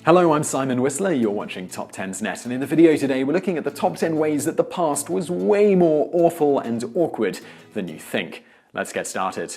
Hello, I'm Simon Whistler, you're watching TopTenzNet, and in the video today we're looking at the top 10 ways that the past was way more awful and awkward than you think. Let's get started.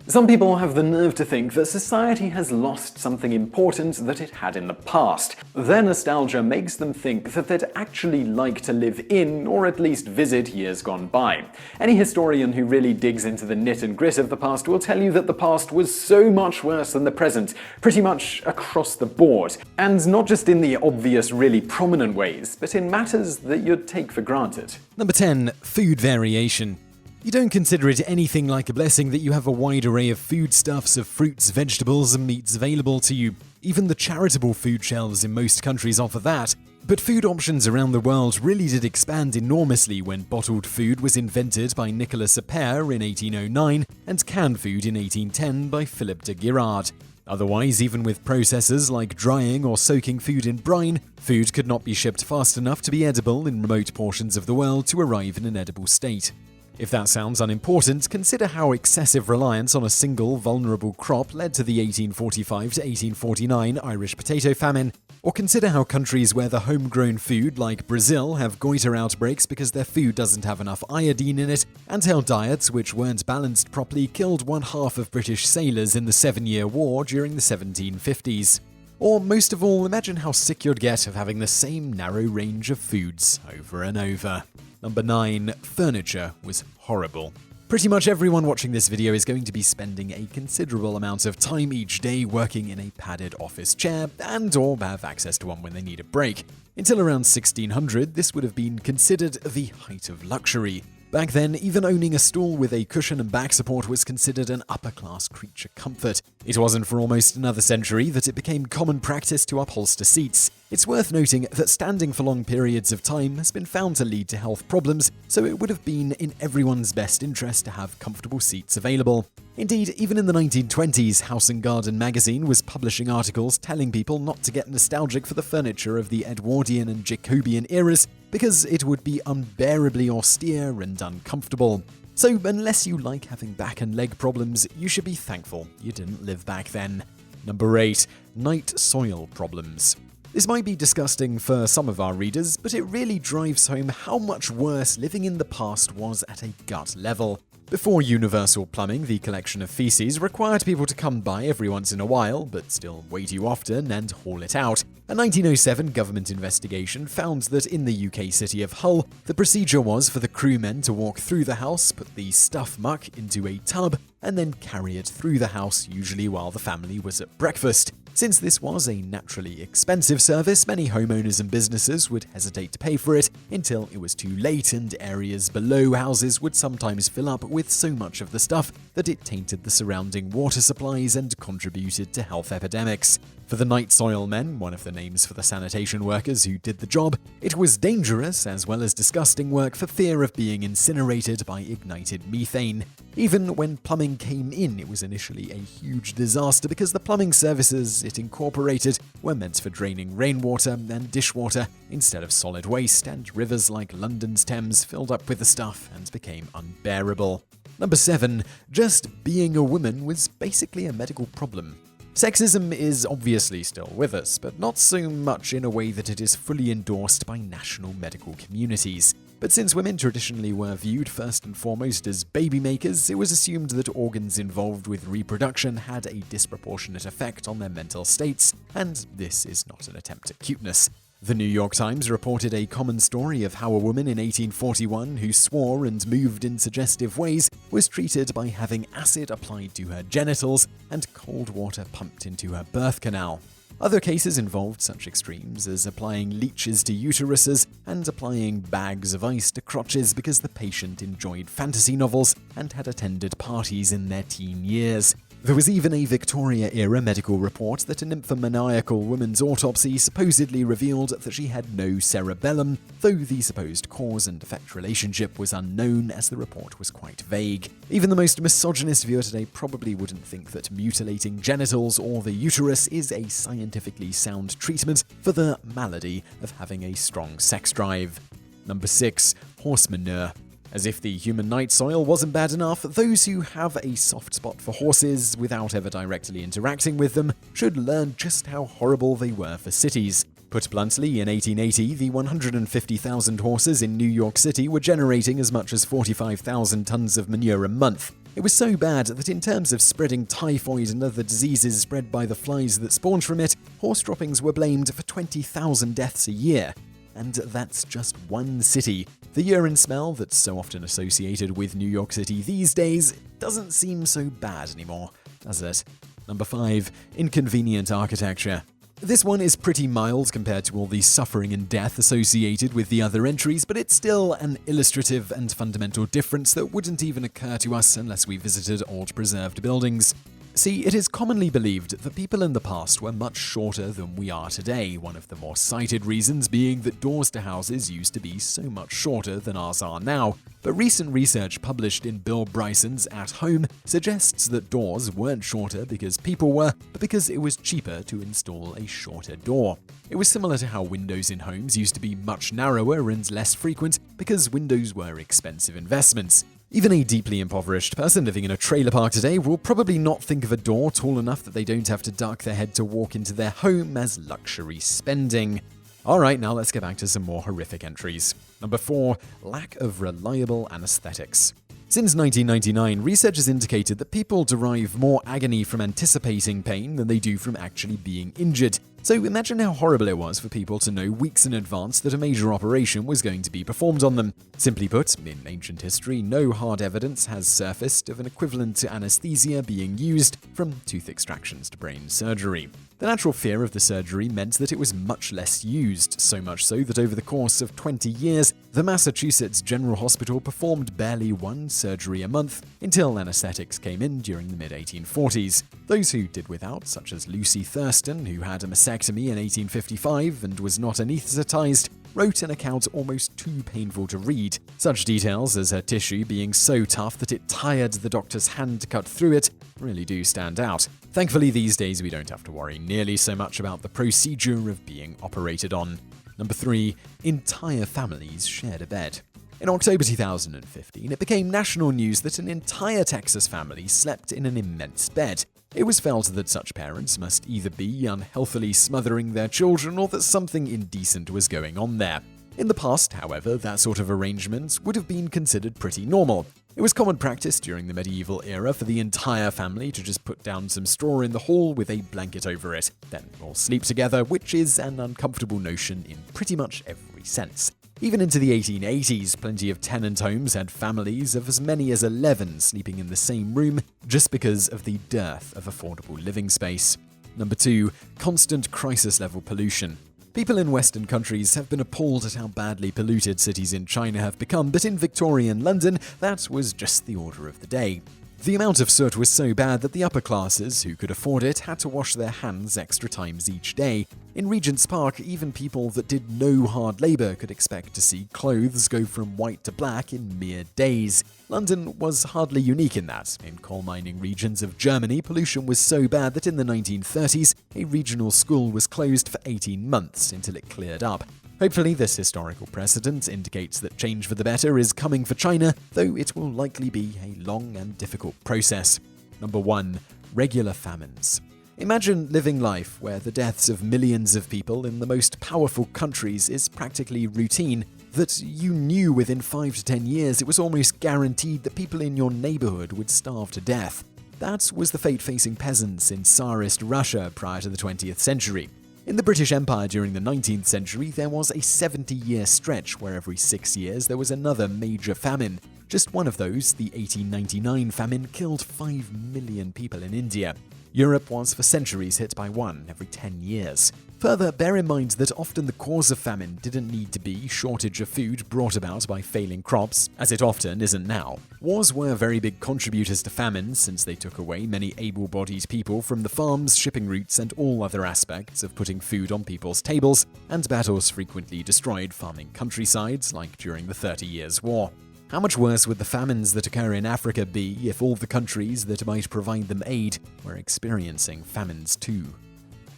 Some people have the nerve to think that society has lost something important that it had in the past. Their nostalgia makes them think that they'd actually like to live in, or at least visit, years gone by. Any historian who really digs into the nit and grit of the past will tell you that the past was so much worse than the present, pretty much across the board. And not just in the obvious, really prominent ways, but in matters that you'd take for granted. Number 10. Food variation. You don't consider it anything like a blessing that you have a wide array of foodstuffs of fruits, vegetables, and meats available to you. Even the charitable food shelves in most countries offer that. But food options around the world really did expand enormously when bottled food was invented by Nicolas Appert in 1809 and canned food in 1810 by Philippe de Girard. Otherwise, even with processes like drying or soaking food in brine, food could not be shipped fast enough to be edible in remote portions of the world to arrive in an edible state. If that sounds unimportant, consider how excessive reliance on a single vulnerable crop led to the 1845 to 1849 Irish potato famine, or consider how countries where the homegrown food, like Brazil, have goiter outbreaks because their food doesn't have enough iodine in it, and how diets which weren't balanced properly killed 1/2 of British sailors in the 7-Year War during the 1750s. Or most of all, imagine how sick you'd get of having the same narrow range of foods over and over. Number 9. Furniture was horrible. Pretty much everyone watching this video is going to be spending a considerable amount of time each day working in a padded office chair and/or have access to one when they need a break. Until around 1600, this would have been considered the height of luxury. Back then, even owning a stool with a cushion and back support was considered an upper-class creature comfort. It wasn't for almost another century that it became common practice to upholster seats. It's worth noting that standing for long periods of time has been found to lead to health problems, so it would have been in everyone's best interest to have comfortable seats available. Indeed, even in the 1920s, House & Garden magazine was publishing articles telling people not to get nostalgic for the furniture of the Edwardian and Jacobean eras because it would be unbearably austere and uncomfortable. So unless you like having back and leg problems, you should be thankful you didn't live back then. Number 8. Night soil problems. This might be disgusting for some of our readers, but it really drives home how much worse living in the past was at a gut level. Before universal plumbing, the collection of feces required people to come by every once in a while, but still way too often, and haul it out. A 1907 government investigation found that in the UK city of Hull, the procedure was for the crewmen to walk through the house, put the stuff muck into a tub, and then carry it through the house, usually while the family was at breakfast. Since this was a naturally expensive service, many homeowners and businesses would hesitate to pay for it until it was too late, and areas below houses would sometimes fill up with so much of the stuff that it tainted the surrounding water supplies and contributed to health epidemics. For the night soil men, one of the names for the sanitation workers who did the job, it was dangerous as well as disgusting work for fear of being incinerated by ignited methane. Even when plumbing came in, it was initially a huge disaster because the plumbing services it incorporated were meant for draining rainwater and dishwater instead of solid waste, and rivers like London's Thames filled up with the stuff and became unbearable. Number 7. Just being a woman was basically a medical problem. Sexism is obviously still with us, but not so much in a way that it is fully endorsed by national medical communities. But since women traditionally were viewed first and foremost as baby makers, it was assumed that organs involved with reproduction had a disproportionate effect on their mental states, and this is not an attempt at cuteness. The New York Times reported a common story of how a woman in 1841 who swore and moved in suggestive ways was treated by having acid applied to her genitals and cold water pumped into her birth canal. Other cases involved such extremes as applying leeches to uteruses and applying bags of ice to crotches because the patient enjoyed fantasy novels and had attended parties in their teen years. There was even a Victoria-era medical report that a nymphomaniacal woman's autopsy supposedly revealed that she had no cerebellum, though the supposed cause and effect relationship was unknown as the report was quite vague. Even the most misogynist viewer today probably wouldn't think that mutilating genitals or the uterus is a scientifically sound treatment for the malady of having a strong sex drive. Number 6. Horse manure. As if the human night soil wasn't bad enough, those who have a soft spot for horses without ever directly interacting with them should learn just how horrible they were for cities. Put bluntly, in 1880, the 150,000 horses in New York City were generating as much as 45,000 tons of manure a month. It was so bad that in terms of spreading typhoid and other diseases spread by the flies that spawned from it, horse droppings were blamed for 20,000 deaths a year. And that's just one city. The urine smell that's so often associated with New York City these days doesn't seem so bad anymore, does it? Number 5. Inconvenient Architecture. This one is pretty mild compared to all the suffering and death associated with the other entries, but it's still an illustrative and fundamental difference that wouldn't even occur to us unless we visited old preserved buildings. See, it is commonly believed that people in the past were much shorter than we are today, one of the more cited reasons being that doors to houses used to be so much shorter than ours are now. But recent research published in Bill Bryson's At Home suggests that doors weren't shorter because people were, but because it was cheaper to install a shorter door. It was similar to how windows in homes used to be much narrower and less frequent because windows were expensive investments. Even a deeply impoverished person living in a trailer park today will probably not think of a door tall enough that they don't have to duck their head to walk into their home as luxury spending. Alright, now let's get back to some more horrific entries. Number 4. Lack of reliable anesthetics. Since 1999, research has indicated that people derive more agony from anticipating pain than they do from actually being injured. So imagine how horrible it was for people to know weeks in advance that a major operation was going to be performed on them. Simply put, in ancient history, no hard evidence has surfaced of an equivalent to anesthesia being used, from tooth extractions to brain surgery. The natural fear of the surgery meant that it was much less used, so much so that over the course of 20 years, the Massachusetts General Hospital performed barely one surgery a month until anesthetics came in during the mid-1840s. Those who did without, such as Lucy Thurston, who had a mastectomy in 1855 and was not anesthetized, wrote an account almost too painful to read. Such details as her tissue being so tough that it tired the doctor's hand to cut through it really do stand out. Thankfully, these days we don't have to worry nearly so much about the procedure of being operated on. Number 3. Entire families shared a bed. In October 2015, it became national news that an entire Texas family slept in an immense bed. It was felt that such parents must either be unhealthily smothering their children or that something indecent was going on there. In the past, however, that sort of arrangement would have been considered pretty normal. It was common practice during the medieval era for the entire family to just put down some straw in the hall with a blanket over it, then all sleep together, which is an uncomfortable notion in pretty much every sense. Even into the 1880s, plenty of tenant homes had families of as many as 11 sleeping in the same room just because of the dearth of affordable living space. Number 2. Constant crisis-level pollution. People in Western countries have been appalled at how badly polluted cities in China have become, but in Victorian London, that was just the order of the day. The amount of soot was so bad that the upper classes, who could afford it, had to wash their hands extra times each day. In Regent's Park, even people that did no hard labour could expect to see clothes go from white to black in mere days. London was hardly unique in that. In coal mining regions of Germany, pollution was so bad that in the 1930s, a regional school was closed for 18 months until it cleared up. Hopefully, this historical precedent indicates that change for the better is coming for China, though it will likely be a long and difficult process. Number 1. Regular famines. Imagine living life where the deaths of millions of people in the most powerful countries is practically routine, that you knew within 5 to 10 years it was almost guaranteed that people in your neighborhood would starve to death. That was the fate facing peasants in Tsarist Russia prior to the 20th century. In the British Empire during the 19th century, there was a 70-year stretch where every 6 years there was another major famine. Just one of those, the 1899 famine, killed 5 million people in India. Europe was for centuries hit by one every 10 years. Further, bear in mind that often the cause of famine didn't need to be shortage of food brought about by failing crops, as it often isn't now. Wars were very big contributors to famines since they took away many able-bodied people from the farms, shipping routes, and all other aspects of putting food on people's tables, and battles frequently destroyed farming countrysides, like during the 30 Years' War. How much worse would the famines that occur in Africa be if all the countries that might provide them aid were experiencing famines too?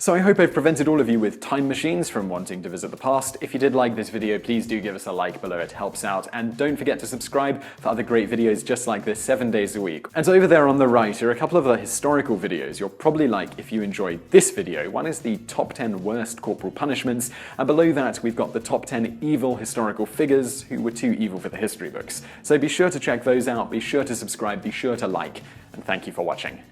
So I hope I've prevented all of you with time machines from wanting to visit the past. If you did like this video, please do give us a like below, it helps out. And don't forget to subscribe for other great videos just like this 7 days a week. And over there on the right are a couple of other historical videos you'll probably like if you enjoyed this video. One is the top 10 worst corporal punishments, and below that we've got the top 10 evil historical figures who were too evil for the history books. So be sure to check those out, be sure to subscribe, be sure to like, and thank you for watching.